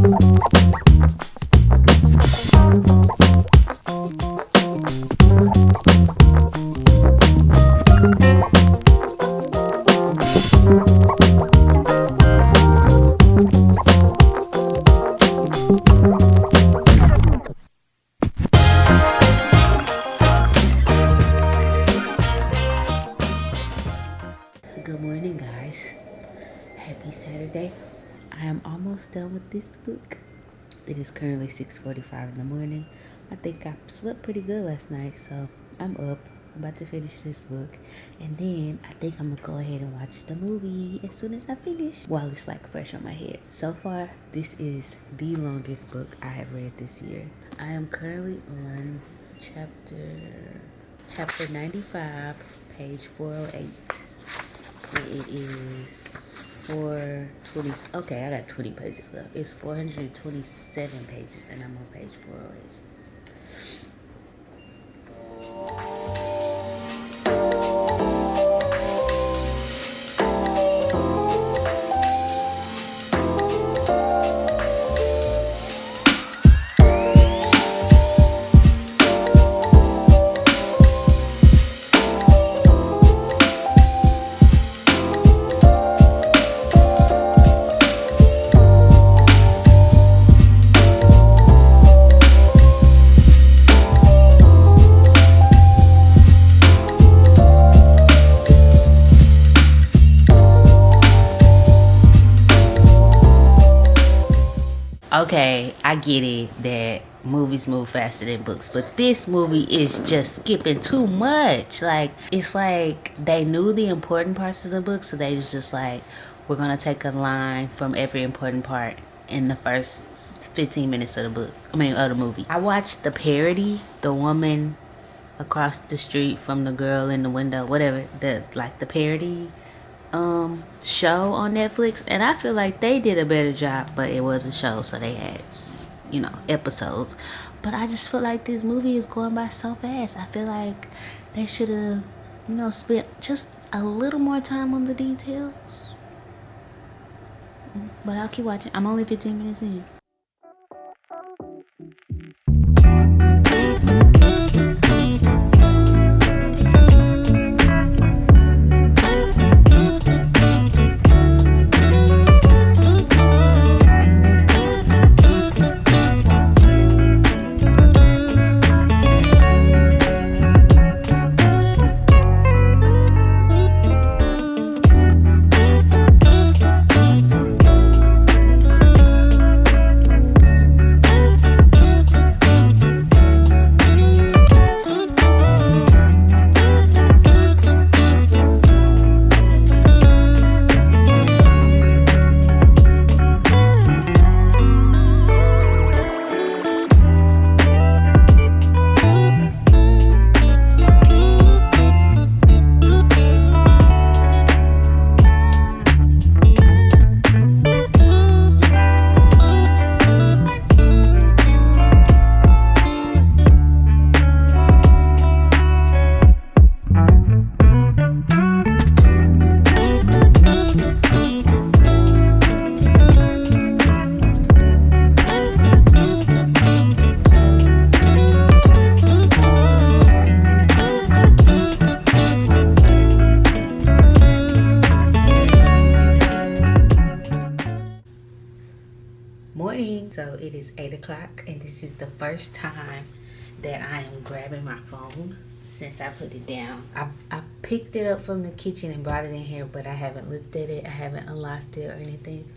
Good morning, guys. Happy Saturday. I am almost done with this book. It is currently 6:45 in the morning. I think I slept pretty good last night, so I'm up. I'm about to finish this book, and then I think I'm gonna go ahead and watch the movie as soon as I finish while it's like fresh on my head. So far, this is the longest book I have read this year. I am currently on chapter 95, page 408. It is 420. Okay, I got 20 pages left. It's 427 pages, and I'm on page 408. Okay, I get it that movies move faster than books, but this movie is just skipping too much. Like, it's like they knew the important parts of the book, so they was just like, we're gonna take a line from every important part in the first 15 minutes of the movie. I watched the parody, the woman across the street from the girl in the window, whatever, the parody show on Netflix, and I feel like they did a better job, but it was a show, so they had episodes. But I just feel like this movie is going by so fast. I feel like they should have spent just a little more time on the details. But I'll keep watching. I'm only 15 minutes in. Morning. So it is 8 o'clock, and this is the first time that I am grabbing my phone since I put it down. I picked it up from the kitchen and brought it in here, but I haven't looked at it. I haven't unlocked it or anything.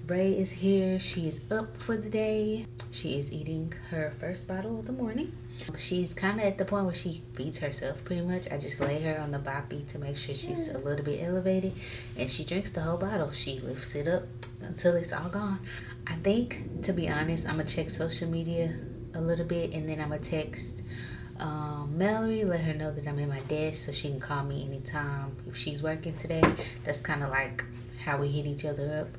Bray is here. She is up for the day. She is eating her first bottle of the morning. She's kind of at the point where she feeds herself pretty much. I just lay her on the boppy to make sure she's a little bit elevated, and she drinks the whole bottle. She lifts it up until it's all gone. I think, to be honest, I'm gonna check social media a little bit, and then I'm gonna text Mallory, let her know that I'm at my desk so she can call me anytime if she's working today. That's kind of like how we hit each other up.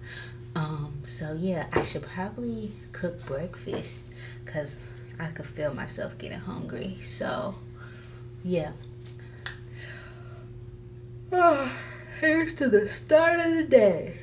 So yeah, I should probably cook breakfast because I could feel myself getting hungry. So yeah. Here's to the start of the day.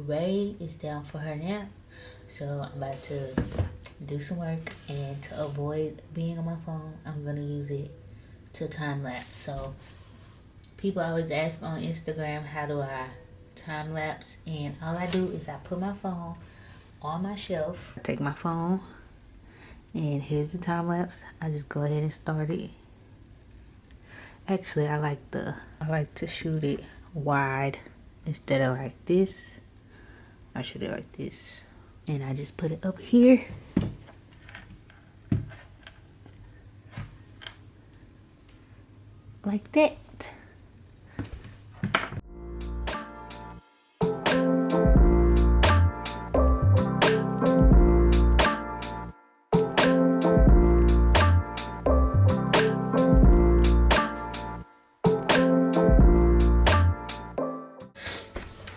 Ray is down for her nap. So I'm about to do some work, and to avoid being on my phone, I'm gonna use it to time lapse. So people always ask on Instagram, how do I time lapse? And all I do is I put my phone on my shelf. I take my phone, and here's the time lapse. I just go ahead and start it. Actually, I like to shoot it wide instead of like this. I shoot it like this, and I just put it up here. Like that.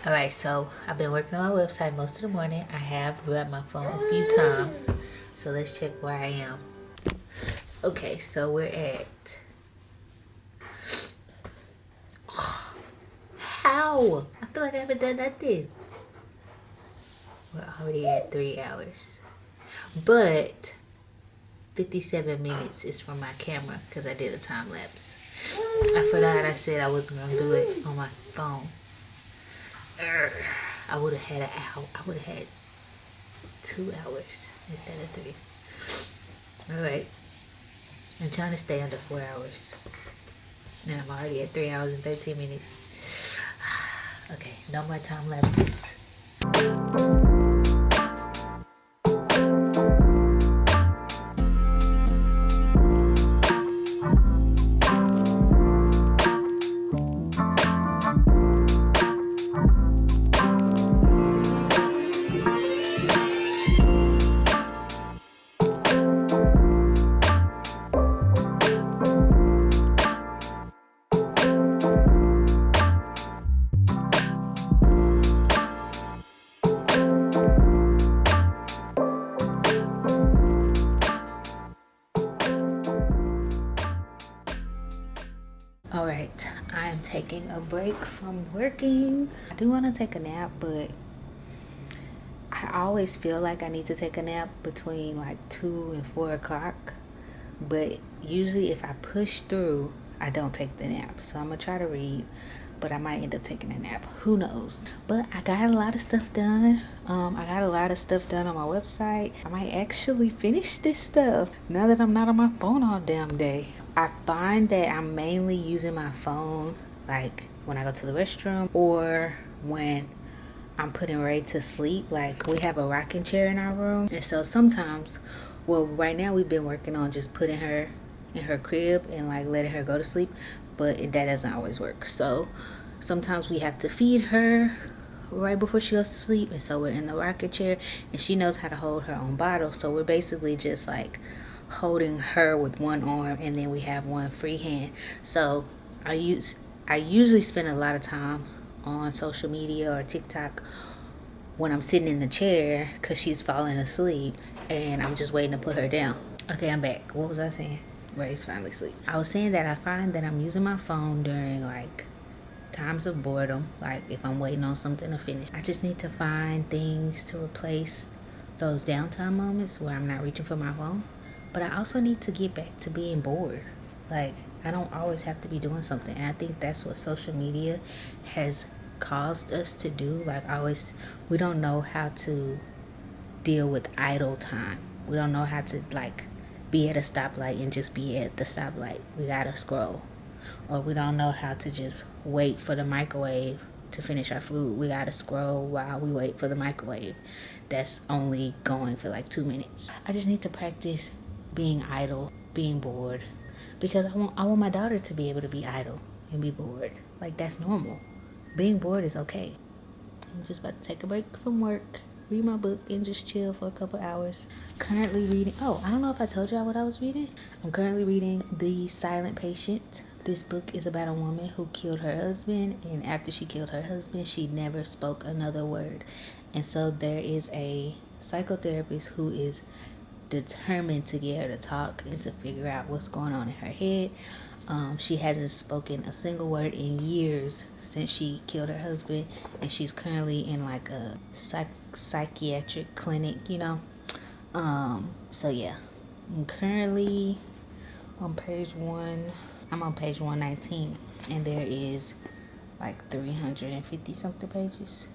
Alright, so I've been working on my website most of the morning. I have grabbed my phone a few times. So let's check where I am. Okay, so we're at... How? I feel like I haven't done nothing. We're already at 3 hours. But 57 minutes is from my camera because I did a time lapse. I forgot I said I wasn't going to do it on my phone. I would have had an hour. I would have had 2 hours instead of 3. Alright. I'm trying to stay under 4 hours. And I'm already at 3 hours and 13 minutes. Okay, no more time lapses. Alright, I'm taking a break from working. I do want to take a nap, but I always feel like I need to take a nap between like 2 and 4 o'clock. But usually if I push through, I don't take the nap. So I'm going to try to read, but I might end up taking a nap. Who knows? But I got a lot of stuff done. I got a lot of stuff done on my website. I might actually finish this stuff now that I'm not on my phone all damn day. I find that I'm mainly using my phone like when I go to the restroom or when I'm putting Ray to sleep. Like we have a rocking chair in our room, and so sometimes, well, right now we've been working on just putting her in her crib and like letting her go to sleep, but that doesn't always work. So sometimes we have to feed her right before she goes to sleep, and so we're in the rocking chair, and she knows how to hold her own bottle. So we're basically just like holding her with one arm, and then we have one free hand. So I usually spend a lot of time on social media or TikTok when I'm sitting in the chair because she's falling asleep and I'm just waiting to put her down. Okay, I'm back. What was I saying? Ray's finally asleep. I was saying that I find that I'm using my phone during like times of boredom, like if I'm waiting on something to finish. I just need to find things to replace those downtime moments where I'm not reaching for my phone. But I also need to get back to being bored. Like, I don't always have to be doing something. And I think that's what social media has caused us to do. Like, we don't know how to deal with idle time. We don't know how to, like, be at a stoplight and just be at the stoplight. We gotta scroll. Or we don't know how to just wait for the microwave to finish our food. We gotta scroll while we wait for the microwave. That's only going for like 2 minutes. I just need to practice being idle, being bored, because I want my daughter to be able to be idle and be bored. Like, that's normal. Being bored is okay. I'm just about to take a break from work, read my book, and just chill for a couple hours. Currently reading, I don't know if I told y'all what I was reading. I'm currently reading The Silent Patient. This book is about a woman who killed her husband, and after she killed her husband, she never spoke another word. And so there is a psychotherapist who is determined to get her to talk and to figure out what's going on in her head. She hasn't spoken a single word in years since she killed her husband, and she's currently in like a psychiatric clinic, you know. So yeah, I'm currently on page one. I'm on page 119, and there is like 350 something pages.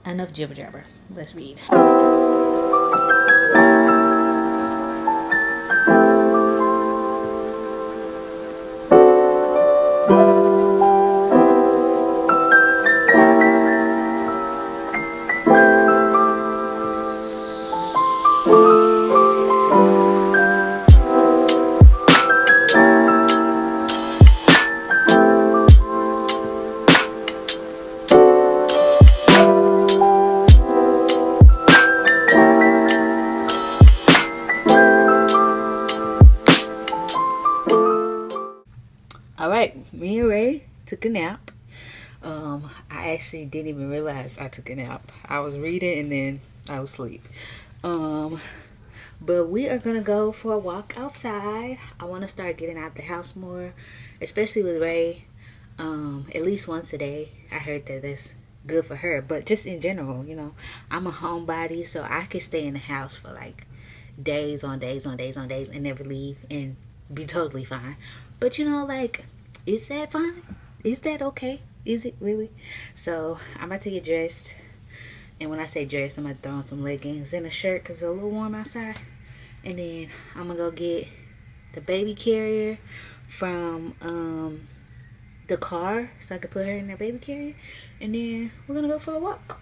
Enough jibber jabber. Let's read. All right, me and Ray took a nap. I actually didn't even realize I took a nap. I was reading and then I was asleep. But we are gonna go for a walk outside. I want to start getting out the house more, especially with Ray. At least once a day. I heard that that's good for her, but just in general, you know, I'm a homebody, so I could stay in the house for like days on days on days on days and never leave and be totally fine. But you know, like, is that fine? Is that okay? Is it really? So I'm about to get dressed, and when I say dressed, I'm gonna throw on some leggings and a shirt because it's a little warm outside, and then I'm gonna go get the baby carrier from the car so I could put her in her baby carrier, and then we're gonna go for a walk.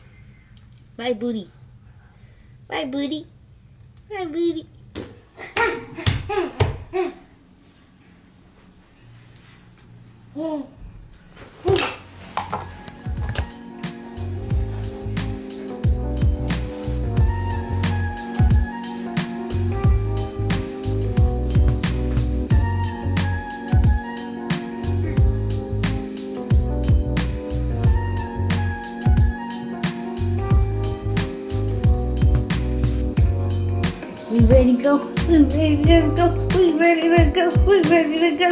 Bye, booty. Bye, booty. Bye, booty. We ready to go? We ready to go? We ready to go? We ready to go?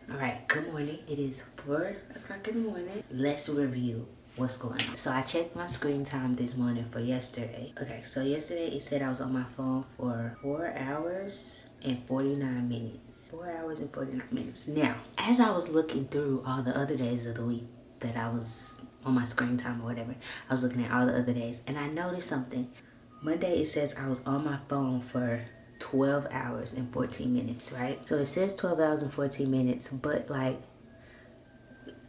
Alright, good morning. It is 4 o'clock in the morning. Let's review what's going on. So I checked my screen time this morning for yesterday. Okay, so yesterday it said I was on my phone for 4 hours and 49 minutes. 4 hours and 49 minutes. Now, as I was looking through all the other days of the week that I was on my screen time or whatever, I was looking at all the other days and I noticed something. Monday it says I was on my phone for 12 hours and 14 minutes, right? So it says 12 hours and 14 minutes, but like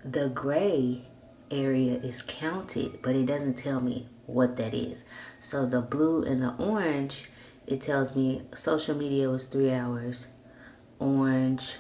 the gray area is counted, but it doesn't tell me what that is. So the blue and the orange, it tells me social media was 3 hours, orange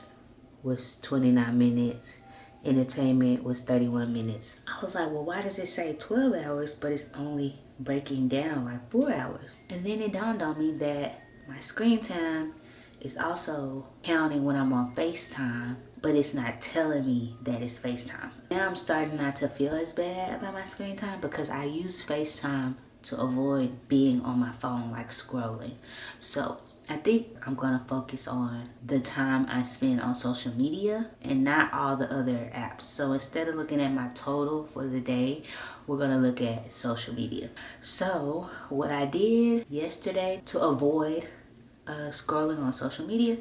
was 29 minutes, entertainment was 31 minutes. I was like, well, why does it say 12 hours, but it's only breaking down like 4 hours? And then it dawned on me that my screen time It's also counting when I'm on FaceTime, but it's not telling me that it's FaceTime. Now I'm starting not to feel as bad about my screen time because I use FaceTime to avoid being on my phone, like scrolling. So I think I'm gonna focus on the time I spend on social media and not all the other apps. So instead of looking at my total for the day, we're gonna look at social media. So what I did yesterday to avoid scrolling on social media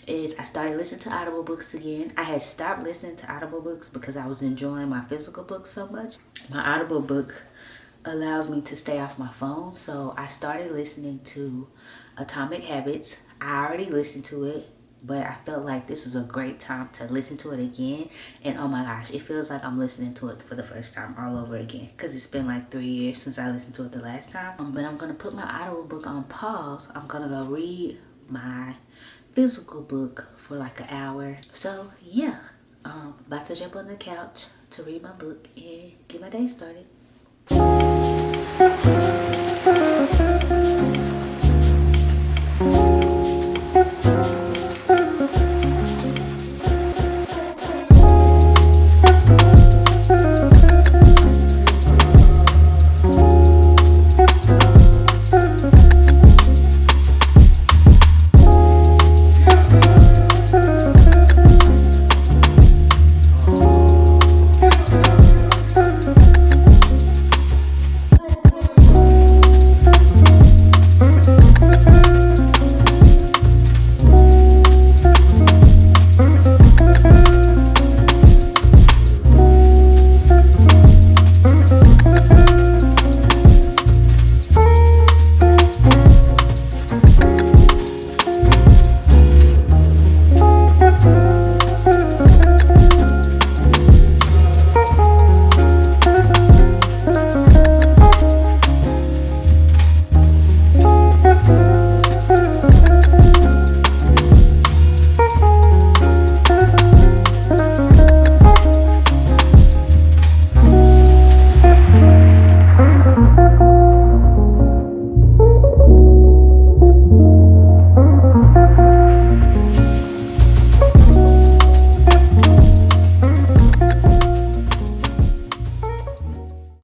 is I started listening to Audible books again. I had stopped listening to Audible books because I was enjoying my physical books so much. My Audible book allows me to stay off my phone, so I started listening to Atomic Habits. I already listened to it, but I felt like this was a great time to listen to it again. And oh my gosh, it feels like I'm listening to it for the first time all over again because it's been like 3 years since I listened to it the last time. But I'm gonna put my Audible book on pause. I'm gonna go read my physical book for like an hour. So yeah, about to jump on the couch to read my book and get my day started.